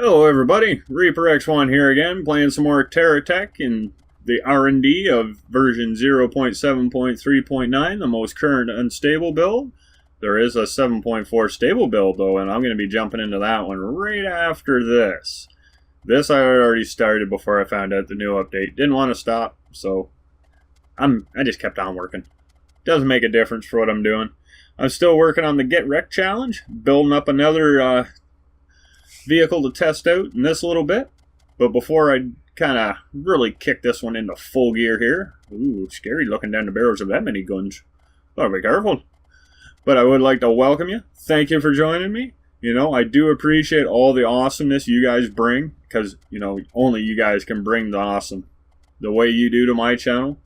Hello everybody, Reaper X1 here again, playing some more Terra Tech in the R&D of version 0.7.3.9, the most current unstable build. There is a 7.4 stable build though, and I'm going to be jumping into that one right after this. This I had already started before I found out the new update. Didn't want to stop, so I just kept on working. Doesn't make a difference for what I'm doing. I'm still working on the Get Rekt challenge, building up another vehicle to test out in this little bit. But before I kind of really kick this one into full gear here, ooh, scary looking down the barrels of that many guns. Gotta be careful. But I would like to welcome you. Thank you for joining me. You know, I do appreciate all the awesomeness you guys bring, because, you know, only you guys can bring the awesome the way you do to my channel.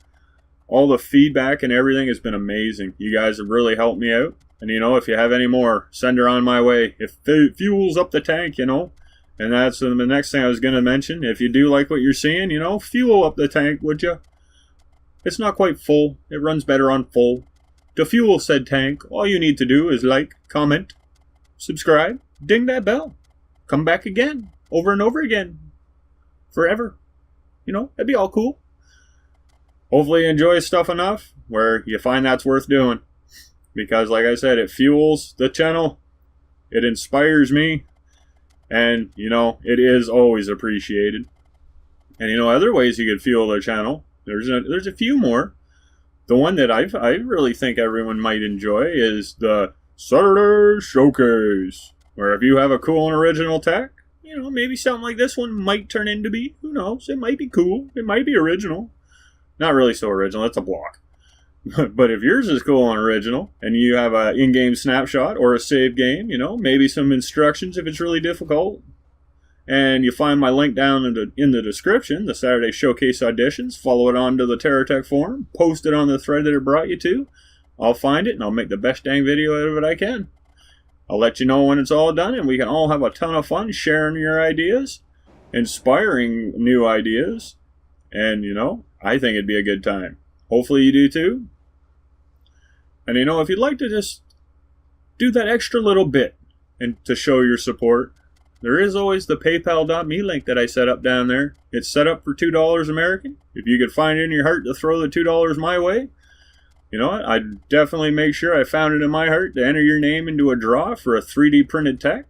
All the feedback and everything has been amazing. You guys have really helped me out. And, you know, if you have any more, send her on my way. If it fuels up the tank, you know. And that's the next thing I was going to mention. If you do like what you're seeing, you know, fuel up the tank, would you? It's not quite full. It runs better on full. To fuel said tank, all you need to do is like, comment, subscribe, ding that bell. Come back again, over and over again. Forever. You know, that'd be all cool. Hopefully you enjoy stuff enough where you find that's worth doing. Because, like I said, it fuels the channel. It inspires me. And, you know, it is always appreciated. And, you know, other ways you could fuel the channel. There's a few more. The one that I really think everyone might enjoy is the Saturday Showcase. Where if you have a cool and original tech, you know, maybe something like this one might turn into be. Who knows? It might be cool. It might be original. Not really so original. It's a block. But if yours is cool and original, and you have an in-game snapshot or a save game, you know, maybe some instructions if it's really difficult, and you find my link down in the description, the Saturday Showcase auditions, follow it on to the Terra Tech forum, post it on the thread that it brought you to, I'll find it, and I'll make the best dang video out of it I can. I'll let you know when it's all done, and we can all have a ton of fun sharing your ideas, inspiring new ideas, and, you know, I think it'd be a good time. Hopefully you do too. And you know, if you'd like to just do that extra little bit and to show your support, there is always the paypal.me link that I set up down there. It's set up for $2 American. If you could find it in your heart to throw the $2 my way, you know what? I'd definitely make sure I found it in my heart to enter your name into a draw for a 3D printed tech.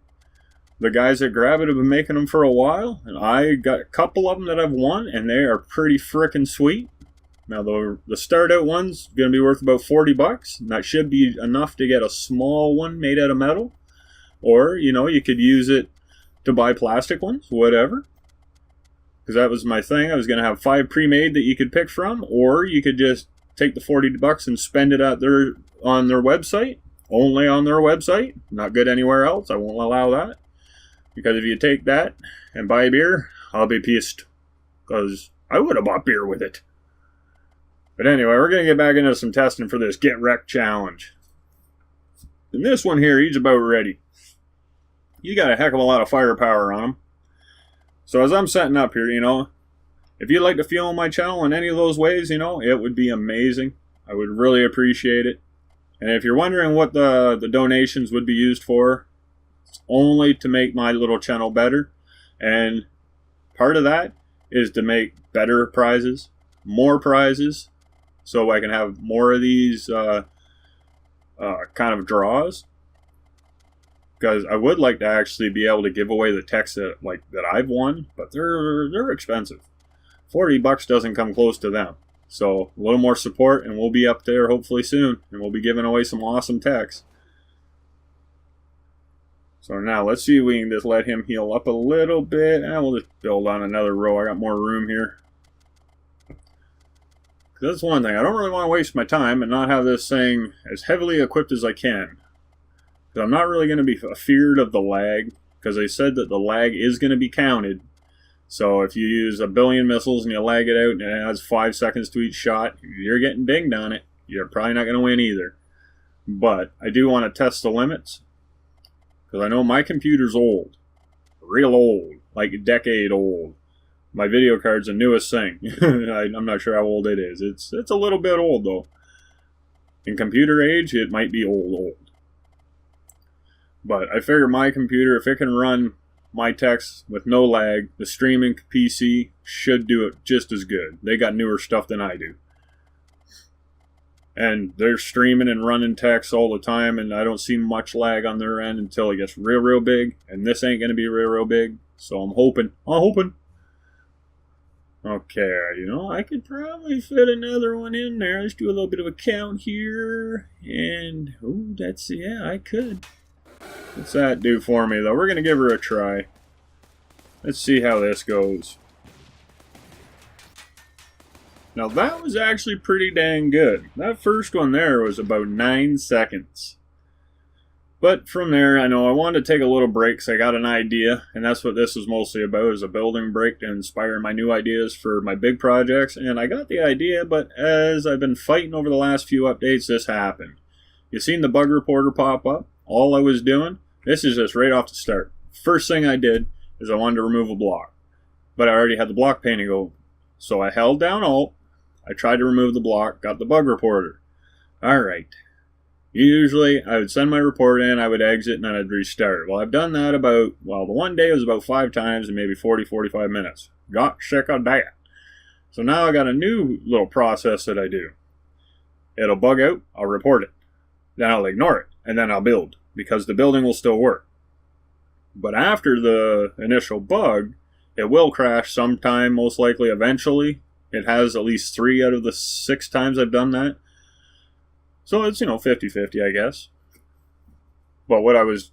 The guys that grab it have been making them for a while, and I got a couple of them that I've won, and they are pretty frickin' sweet. Now, the start-out one's going to be worth about $40, and that should be enough to get a small one made out of metal. Or, you know, you could use it to buy plastic ones, whatever. Because that was my thing. I was going to have 5 pre-made that you could pick from, or you could just take the $40 and spend it out there on their website. Only on their website. Not good anywhere else. I won't allow that. Because if you take that and buy beer, I'll be pissed. Because I would have bought beer with it. But anyway, we're going to get back into some testing for this Get Rekt challenge. And this one here, he's about ready. You got a heck of a lot of firepower on him. So as I'm setting up here, you know, if you'd like to fuel my channel in any of those ways, you know, it would be amazing. I would really appreciate it. And if you're wondering what the donations would be used for, it's only to make my little channel better. And part of that is to make better prizes, more prizes, so I can have more of these kind of draws. Because I would like to actually be able to give away the techs that I've won, but they're expensive. $40 doesn't come close to them. So a little more support, and we'll be up there hopefully soon, and we'll be giving away some awesome techs. So now let's see if we can just let him heal up a little bit, and we'll just build on another row. I got more room here. That's one thing. I don't really want to waste my time and not have this thing as heavily equipped as I can. Because I'm not really going to be afeared of the lag. Because they said that the lag is going to be counted. So if you use 1 billion missiles and you lag it out and it adds 5 seconds to each shot, you're getting dinged on it. You're probably not going to win either. But I do want to test the limits. Because I know my computer's old. Real old. Like a decade old. My video card's the newest thing. I'm not sure how old it is. It's a little bit old, though. In computer age, it might be old. But I figure my computer, if it can run my text with no lag. The streaming PC should do it just as good. They got newer stuff than I do. And they're streaming and running text all the time, and I don't see much lag on their end until it gets real big. And this ain't going to be real big, so I'm hoping. Okay, I could probably fit another one in there. Let's do a little bit of a count here. And, yeah, I could. What's that do for me, though? We're going to give her a try. Let's see how this goes. Now, that was actually pretty dang good. That first one there was about 9 seconds. But from there, I know I wanted to take a little break because I got an idea, and that's what this is mostly about, is a building break to inspire my new ideas for my big projects. And I got the idea, but as I've been fighting over the last few updates, this happened. You seen the bug reporter pop up? All I was doing, this is just right off the start. First thing I did is I wanted to remove a block. But I already had the block painting open. So I held down Alt, I tried to remove the block, got the bug reporter. Alright. Usually, I would send my report in, I would exit, and then I'd restart. Well, I've done that the one day was about 5 times in maybe 40-45 minutes. Got sick of that. So now I got a new little process that I do. It'll bug out, I'll report it. Then I'll ignore it, and then I'll build, because the building will still work. But after the initial bug, it will crash sometime, most likely eventually. It has at least 3 out of the 6 times I've done that. So it's, 50-50, I guess. But what I was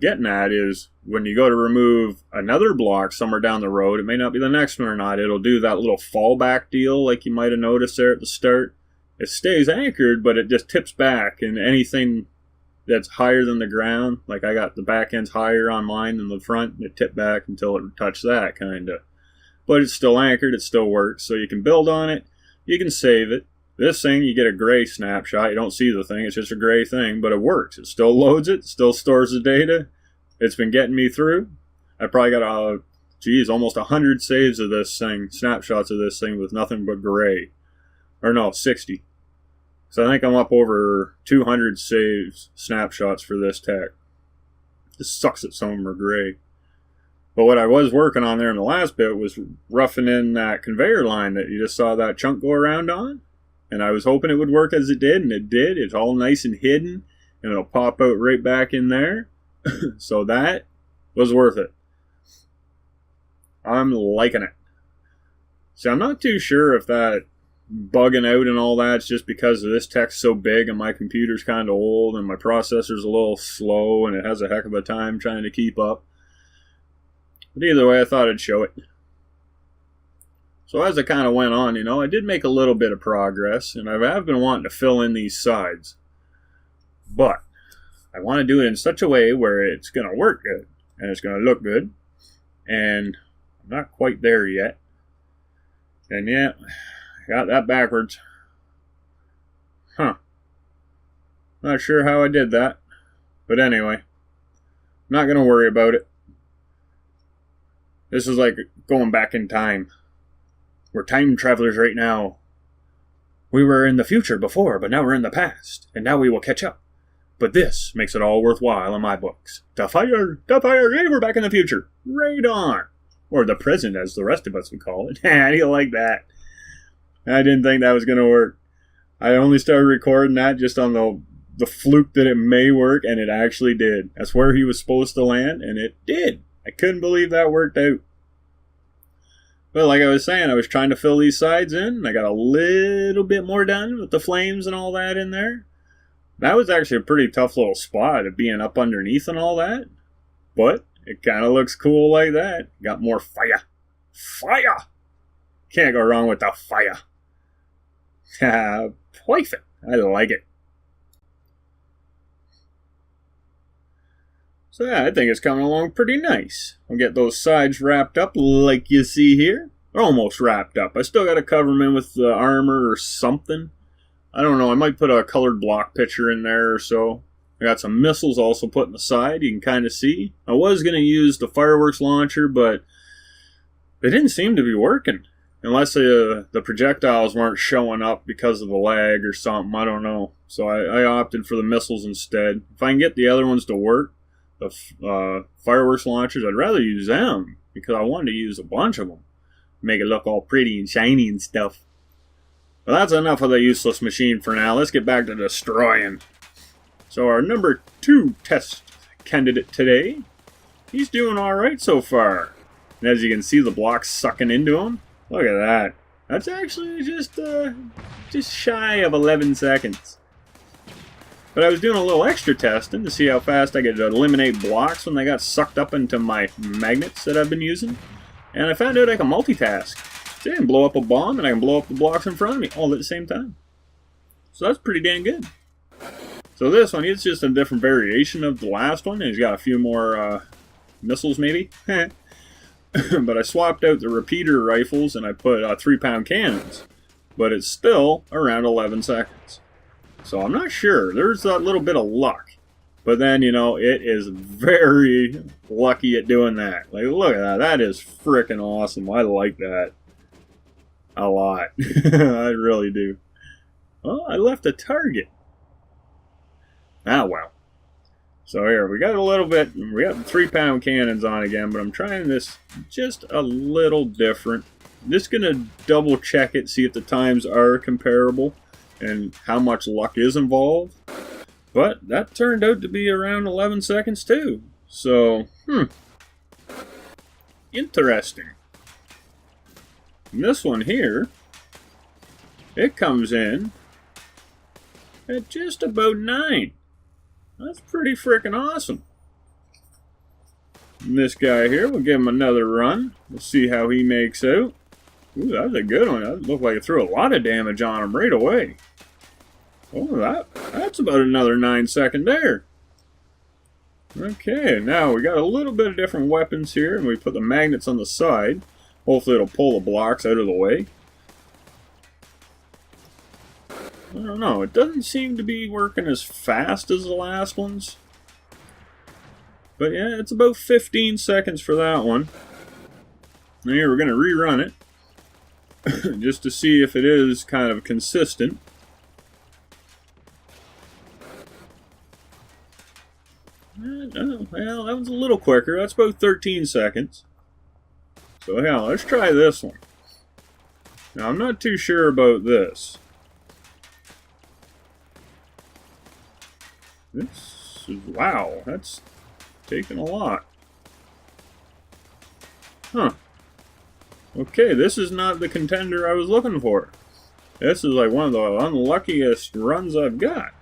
getting at is when you go to remove another block somewhere down the road, it may not be the next one or not. It'll do that little fallback deal like you might have noticed there at the start. It stays anchored, but it just tips back, and anything that's higher than the ground, like I got the back end's higher on mine than the front, and it tipped back until it touched that, kind of. But it's still anchored, it still works, so you can build on it, you can save it. This thing, you get a gray snapshot, you don't see the thing, it's just a gray thing, but it works. It still loads it, still stores the data. It's been getting me through. I probably got, almost 100 saves of this thing, snapshots of this thing with nothing but gray. Or no, 60. So I think I'm up over 200 saves, snapshots for this tech. It sucks that some of them are gray. But what I was working on there in the last bit was roughing in that conveyor line that you just saw that chunk go around on. And I was hoping it would work as it did, and it did. It's all nice and hidden, and it'll pop out right back in there. So that was worth it. I'm liking it. See, I'm not too sure if that bugging out and all that's just because of this tech's so big and my computer's kind of old and my processor's a little slow and it has a heck of a time trying to keep up. But either way, I thought I'd show it. So as I kind of went on, I did make a little bit of progress, and I have been wanting to fill in these sides. But I want to do it in such a way where it's going to work good, and it's going to look good, and I'm not quite there yet. And yeah, I got that backwards. Not sure how I did that, but anyway, I'm not going to worry about it. This is like going back in time. We're time travelers right now. We were in the future before, but now we're in the past, and now we will catch up. But this makes it all worthwhile in my books. Da fire, hey, we're back in the future. Right on. Or the present, as the rest of us would call it. How do you like that? I didn't think that was going to work. I only started recording that just on the fluke that it may work, and it actually did. That's where he was supposed to land, and it did. I couldn't believe that worked out. But like I was saying, I was trying to fill these sides in, and I got a little bit more done with the flames and all that in there. That was actually a pretty tough little spot of being up underneath and all that. But it kind of looks cool like that. Got more fire. Fire! Can't go wrong with the fire. Perfect. I like it. So yeah, I think it's coming along pretty nice. I'll get those sides wrapped up like you see here. They're almost wrapped up. I still got to cover them in with the armor or something. I don't know, I might put a colored block picture in there or so. I got some missiles also put in the side, you can kind of see. I was going to use the fireworks launcher, but they didn't seem to be working. Unless the projectiles weren't showing up because of the lag or something, I don't know. So I opted for the missiles instead. If I can get the other ones to work, the fireworks launchers. I'd rather use them because I wanted to use a bunch of them. Make it look all pretty and shiny and stuff. But that's enough of the useless machine for now. Let's get back to destroying. So our number 2 test candidate today, he's doing alright so far. And as you can see, the block's sucking into him. Look at that. That's actually just shy of 11 seconds. But I was doing a little extra testing to see how fast I could eliminate blocks when they got sucked up into my magnets that I've been using. And I found out I can multitask. So I can blow up a bomb and I can blow up the blocks in front of me all at the same time. So that's pretty dang good. So this one, it's just a different variation of the last one. And he's got a few more missiles maybe. But I swapped out the repeater rifles and I put 3-pound cannons. But it's still around 11 seconds. So I'm not sure. There's that little bit of luck. But then, you know, it is very lucky at doing that. Like, look at that. That is freaking awesome. I like that a lot. I really do. Oh, I left a target. Ah, well. So here, we got a little bit, we got the 3-pound cannons on again, but I'm trying this just a little different. Just going to double check it, see if the times are comparable and how much luck is involved. But that turned out to be around 11 seconds too. So, interesting. And this one here, it comes in at just about 9. That's pretty freaking awesome. And this guy here, we'll give him another run. We'll see how he makes out. Ooh, that was a good one. That looked like it threw a lot of damage on him right away. Oh, that's about another 9 second there. Okay, now we got a little bit of different weapons here, and we put the magnets on the side. Hopefully it'll pull the blocks out of the way. I don't know, it doesn't seem to be working as fast as the last ones. But yeah, it's about 15 seconds for that one. And here we're going to rerun it. Just to see if it is kind of consistent. Well, that was a little quicker. That's about 13 seconds. So yeah, let's try this one. Now I'm not too sure about this. This is, wow, that's taking a lot. Huh. Okay, this is not the contender I was looking for. This is like one of the unluckiest runs I've got.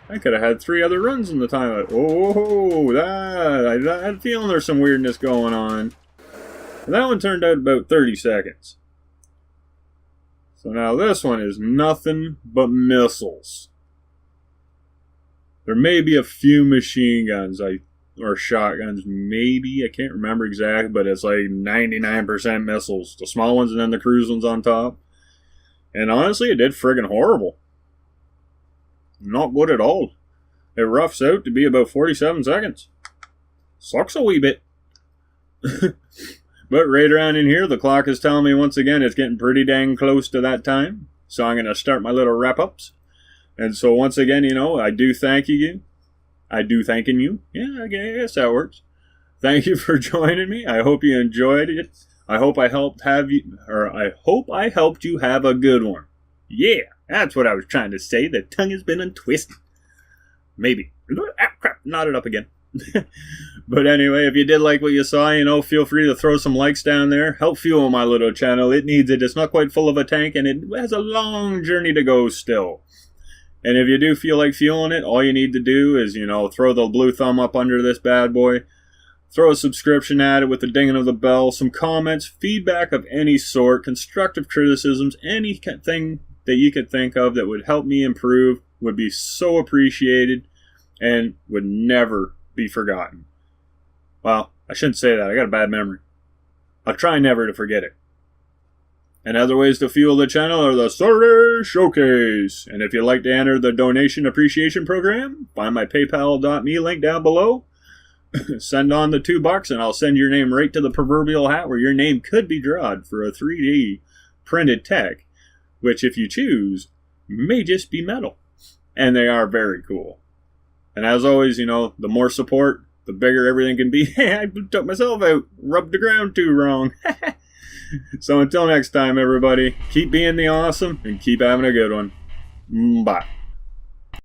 I could have had 3 other runs in the time. Oh, I had a feeling there's some weirdness going on. And that one turned out about 30 seconds. So now this one is nothing but missiles. There may be a few machine guns, or shotguns, maybe. I can't remember exactly, but it's like 99% missiles. The small ones and then the cruise ones on top. And honestly, it did friggin' horrible. Not good at all. It roughs out to be about 47 seconds. Sucks a wee bit. But right around in here, the clock is telling me once again it's getting pretty dang close to that time. So I'm going to start my little wrap-ups. And so once again, you know, I do thank you. I do thanking you. Yeah, I guess that works. Thank you for joining me. I hope you enjoyed it. I hope I helped you have a good one. Yeah, that's what I was trying to say. The tongue has been untwisted. Maybe. Ah, crap, knotted up again. But anyway, if you did like what you saw, you know, feel free to throw some likes down there. Help fuel my little channel. It needs it. It's not quite full of a tank, and it has a long journey to go still. And if you do feel like fueling it, all you need to do is, you know, throw the blue thumb up under this bad boy. Throw a subscription at it with the dinging of the bell. Some comments, feedback of any sort, constructive criticisms, anything that you could think of that would help me improve would be so appreciated and would never be forgotten. Well, I shouldn't say that. I got a bad memory. I'll try never to forget it. And other ways to fuel the channel are the Saturday Showcase. And if you'd like to enter the Donation Appreciation Program, find my PayPal.me link down below. Send on the $2 and I'll send your name right to the proverbial hat where your name could be drawn for a 3D printed tech, which if you choose, may just be metal. And they are very cool. And as always, you know, the more support, the bigger everything can be. I took myself out, rubbed the ground too wrong. So until next time, everybody, keep being the awesome and keep having a good one. Bye.